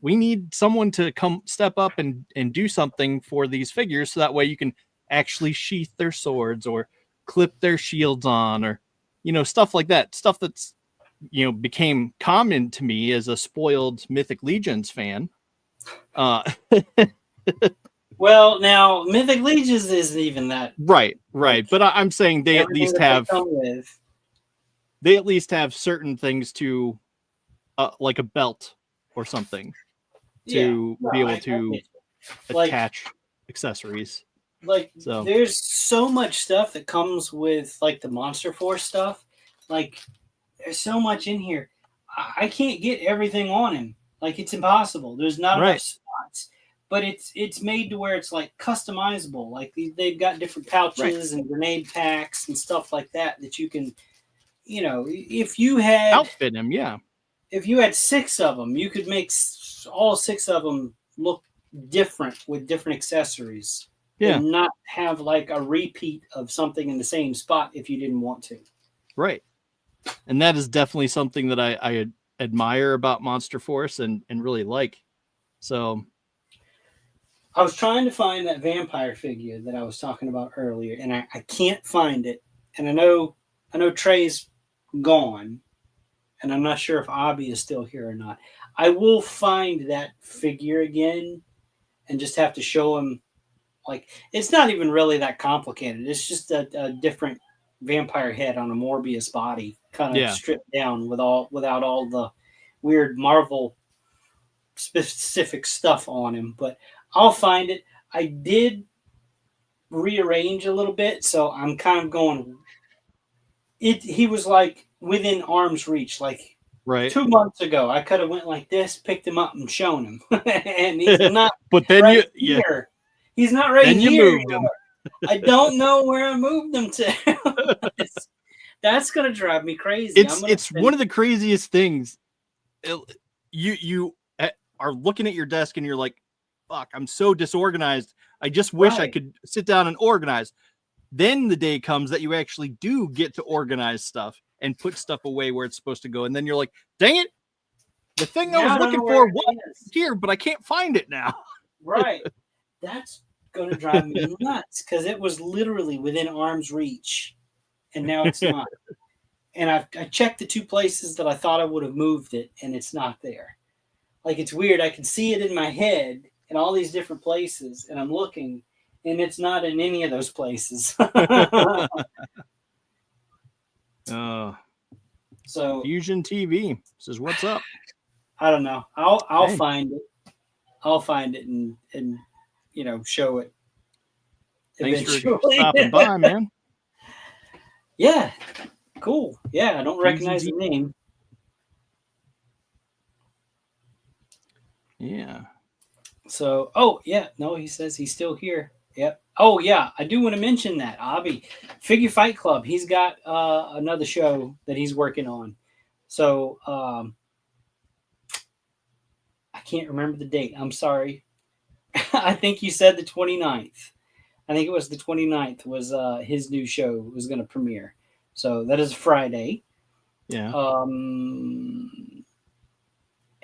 We need someone to come step up and do something for these figures so that way you can actually sheath their swords or clip their shields on or, stuff like that. Stuff that's, became common to me as a spoiled Mythic Legions fan. Well, now Mythic Legions isn't even that. Right. But I'm saying they at least have certain things to like a belt or something to be able to attach accessories. Like there's so much stuff that comes with like the Monster Force stuff. Like there's so much in here. I can't get everything on him. Like it's impossible. There's not enough spots. But it's made to where it's like customizable. Like they've got different pouches and grenade packs and stuff like that you can, if you had outfit him, if you had 6 of them, you could make all 6 of them look different with different accessories. Yeah. And not have like a repeat of something in the same spot if you didn't want to. Right. And that is definitely something that I admire about Monster Force and really like. So I was trying to find that vampire figure that I was talking about earlier, and I can't find it. And I know Trey's gone, and I'm not sure if Abby is still here or not. I will find that figure again and just have to show him. Like, it's not even really that complicated. It's just a different vampire head on a Morbius body, kind of stripped down without all the weird Marvel specific stuff on him. But I'll find it. I did rearrange a little bit, so I'm kind of going he was like within arm's reach. Like Right. 2 months ago, I could have went like this, picked him up, and shown him, and he's not. But then right you here. He's not right then you here moved him. I don't know where I moved him to. That's gonna drive me crazy. It's one of the craziest things. You are looking at your desk and you're like, "Fuck, I'm so disorganized. I just wish I could sit down and organize." Then the day comes that you actually do get to organize stuff and put stuff away where it's supposed to go, and then you're like, "Dang it! The thing Now I was looking for was here, but I can't find it now." Right. That's gonna drive me nuts because it was literally within arm's reach, and now it's not. And I checked the 2 places that I thought I would have moved it, and it's not there. Like, it's weird. I can see it in my head in all these different places, and I'm looking, and it's not in any of those places. So Fusion TV says, "What's up?" I don't know. I'll find it. I'll find it and show it. Thanks for stopping by, man. Yeah. Cool. Yeah, I don't recognize the name. Yeah. So, he says he's still here. Yep. Oh, yeah, I do want to mention that. Abby, Figure Fight Club, he's got another show that he's working on. So, I can't remember the date. I'm sorry. I think you said the 29th. I think it was the 29th was his new show was going to premiere. So that is Friday. Yeah.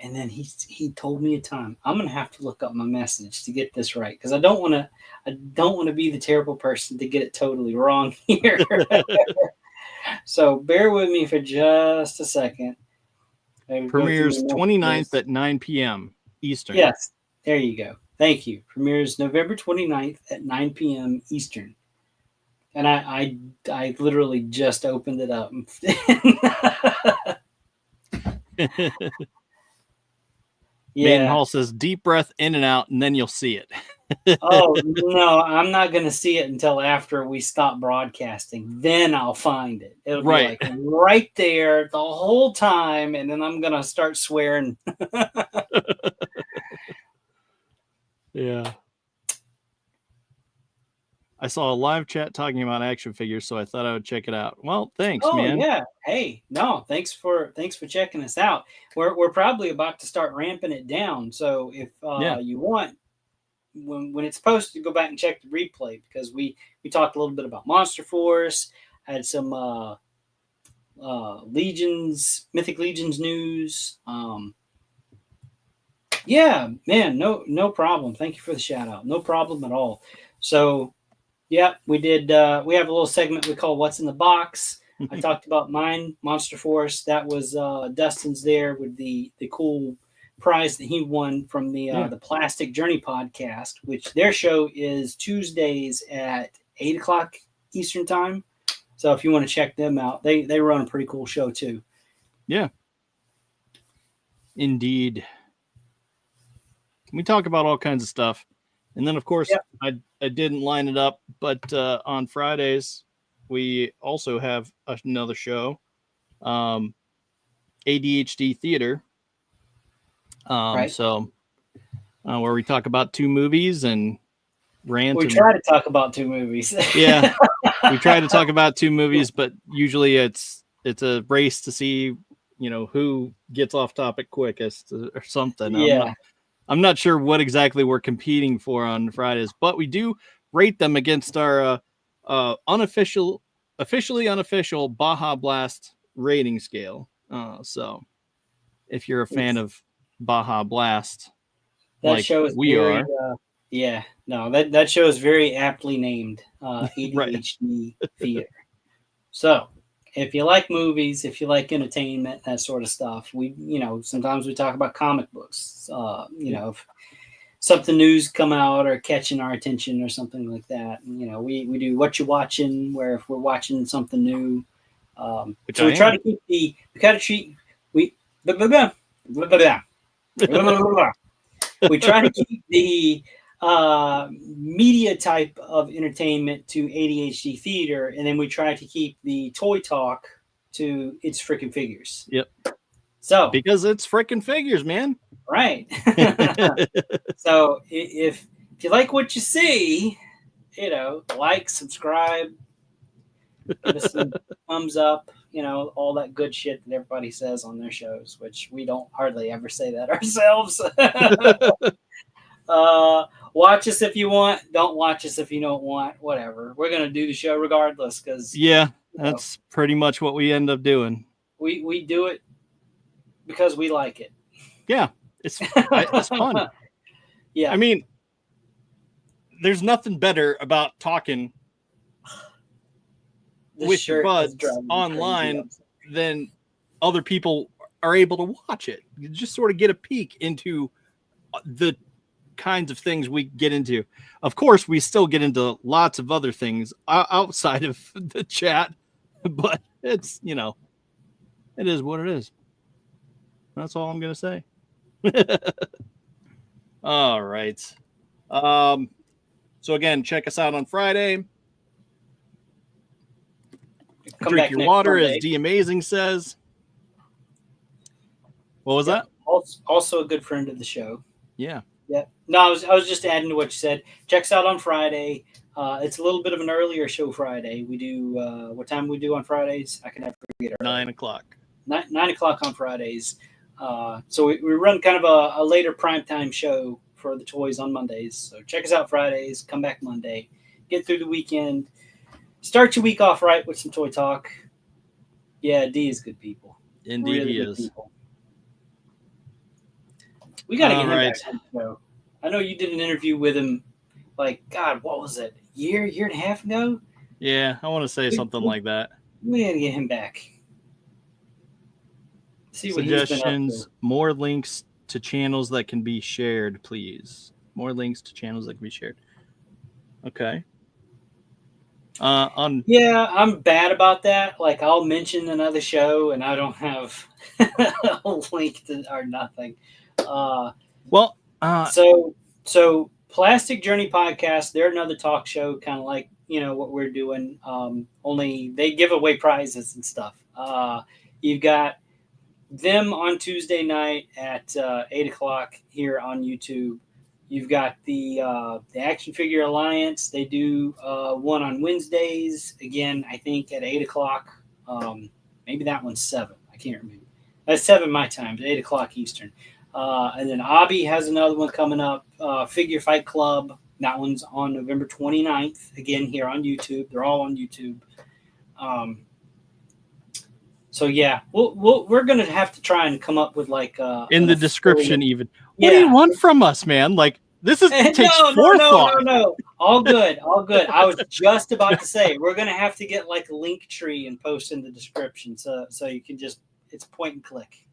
And then he told me a time. I'm gonna have to look up my message to get this right because I don't want to be the terrible person to get it totally wrong here. So bear with me for just a second. Premieres 29th at 9 p.m. Eastern. Yes, there you go. Thank you. Premieres November 29th at 9 p.m. Eastern. And I literally just opened it up. Maiden Hall says, "Deep breath in and out, and then you'll see it." Oh, no, I'm not going to see it until after we stop broadcasting. Then I'll find it. It'll be like right there the whole time, and then I'm going to start swearing. Yeah. I saw a live chat talking about action figures, so I thought I would check it out. Well, thanks, man. Yeah. Hey, no, thanks for checking us out. We're probably about to start ramping it down. So if you want, when it's posted, go back and check the replay because we talked a little bit about Monster Force, had some Mythic Legions news. Yeah, man, no problem. Thank you for the shout out. No problem at all. So. Yeah, we did. We have a little segment we call "What's in the Box." I talked about mine, Monster Force. That was Dustin's there with the cool prize that he won from the Plastic Journey podcast, which their show is Tuesdays at 8:00 Eastern time. So if you want to check them out, they run a pretty cool show too. Yeah, indeed. We talk about all kinds of stuff. And then, of course, I didn't line it up, but on Fridays, we also have another show, ADHD Theater. So where we talk about 2 movies and rant. We try to talk about 2 movies. Yeah, we try to talk about 2 movies, but usually it's a race to see, who gets off topic quickest or something. Yeah. I'm not sure what exactly we're competing for on Fridays, but we do rate them against our officially unofficial Baja Blast rating scale. So if you're a fan of Baja Blast, that show is we are. That show is very aptly named ADHD Theater. So if you like movies, if you like entertainment, that sort of stuff, we, sometimes we talk about comic books, if something new's come out or catching our attention or something like that. And, we do What You Watching, where if we're watching something new, so we try to keep we try to keep the media type of entertainment to ADHD theater, and then we try to keep the toy talk to It's Frickin' Figures. Yep. So because it's freaking figures, man. right. So if you like what you see, like, subscribe, give us some thumbs up, all that good shit that everybody says on their shows, which we don't hardly ever say that ourselves. Watch us if you want. Don't watch us if you don't want. Whatever. We're gonna do the show regardless because yeah, that's pretty much what we end up doing. We do it because we like it. Yeah, it's fun. Yeah, I mean, there's nothing better about talking with your buds online than other people are able to watch it. You just sort of get a peek into the kinds of things we get into. Of course, we still get into lots of other things outside of the chat, but it's, it is what it is. That's all I'm going to say. All right. So again, check us out on Friday. Drink your water, Monday. As D Amazing says. What was that? Also a good friend of the show. Yeah. Yeah. No, I was just adding to what you said. Check us out on Friday. It's a little bit of an earlier show Friday. We do what time we do on Fridays? I can never forget. 9 o'clock. 9 o'clock on Fridays. So we run kind of a later primetime show for the toys on Mondays. So check us out Fridays. Come back Monday. Get through the weekend. Start your week off right with some toy talk. Yeah, D is good people. Indeed, really he is. People. We got to get him back on the show. I know you did an interview with him, like, God, what was it? Year and a half ago? Yeah, I want to say something like that. We got to get him back. See what Suggestions, he's been up to. More links to channels that can be shared, please. More links to channels that can be shared. Okay. Yeah, I'm bad about that. Like, I'll mention another show and I don't have a link to or nothing. So Plastic Journey Podcast, they're another talk show, kind of like what we're doing. Only they give away prizes and stuff. You've got them on Tuesday night at 8 o'clock here on YouTube. You've got the Action Figure Alliance. They do one on Wednesdays. Again, I think at 8 o'clock. Maybe that one's 7. I can't remember. That's 7 my time, 8 o'clock Eastern. And then Abby has another one coming up. Figure Fight Club. That one's on November 29th. Again, here on YouTube. They're all on YouTube. So yeah, we're gonna have to try and come up with like in the description even. What do you want from us, man? Like this takes forethought. No. All good. I was just about to say we're gonna have to get like a Linktree and post in the description so you can just it's point and click.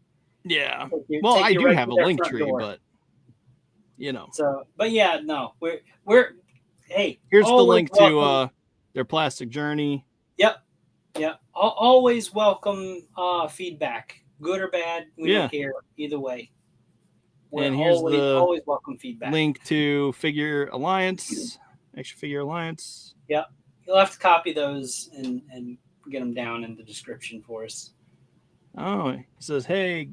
Yeah. Well, I do have a Linktree, but So, but yeah, no, we're hey. Here's the link to their Plastic Journey. Yep. Yeah, always welcome feedback, good or bad. We don't care either way. And here's always welcome feedback. Link to Figure Alliance, Action Figure Alliance. Yeah, you'll have to copy those and get them down in the description for us. Oh, he says, "Hey,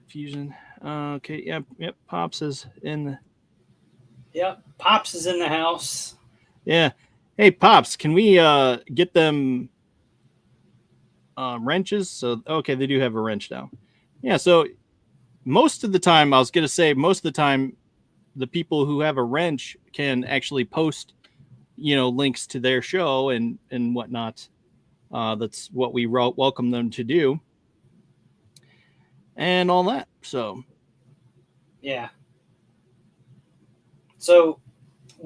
Fusion. Okay, yep. Pops is in the. Yep, Pops is in the house. Yeah." Hey, Pops, can we get them wrenches? So, okay, they do have a wrench now. Yeah, so most of the time, the people who have a wrench can actually post, links to their show and whatnot. That's what we welcome them to do. And all that, so. Yeah. So...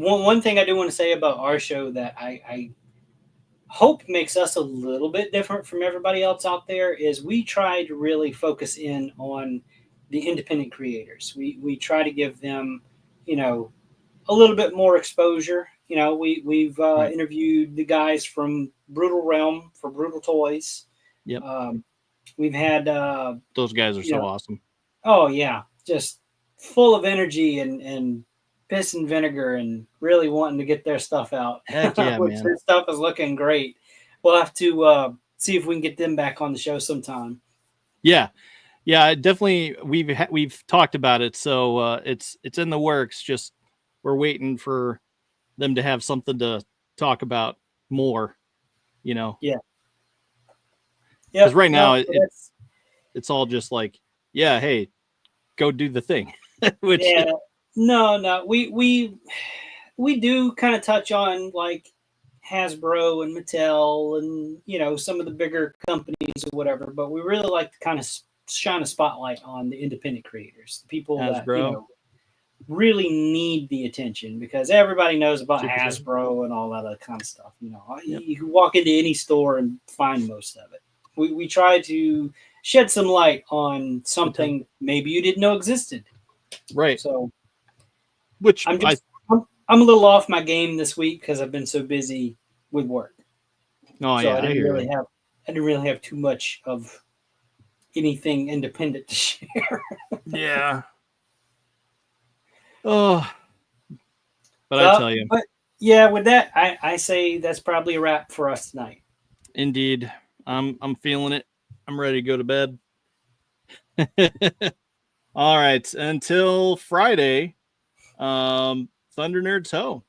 One thing I do want to say about our show that I hope makes us a little bit different from everybody else out there is we try to really focus in on the independent creators. We try to give them, a little bit more exposure. We've interviewed the guys from Brutal Realm for Brutal Toys. Yep. We've had those guys are so awesome. Oh yeah, just full of energy and piss and vinegar and really wanting to get their stuff out. Heck yeah, Which man. their stuff is looking great. We'll have to see if we can get them back on the show sometime. Yeah. Yeah, definitely. We've talked about it, so it's in the works. Just we're waiting for them to have something to talk about more. Yeah. Because right No, now so that's it's all just like, yeah, hey, go do the thing. Which yeah. No. We do kind of touch on like Hasbro and Mattel and some of the bigger companies or whatever, but we really like to kind of shine a spotlight on the independent creators, the people that Hasbro, really need the attention because everybody knows about Super Show. Hasbro and all that other kind of stuff. Yep. You can walk into any store and find most of it. We try to shed some light on something maybe you didn't know existed. Right. So, which I'm a little off my game this week because I've been so busy with work. Oh So yeah, I I hear you. didn't really have too much of anything independent to share. Yeah. Oh, but I tell you, But yeah, with that, I say that's probably a wrap for us tonight. indeed, I'm feeling it. I'm ready to go to bed. All right, until Friday. Thunder Nerds Ho.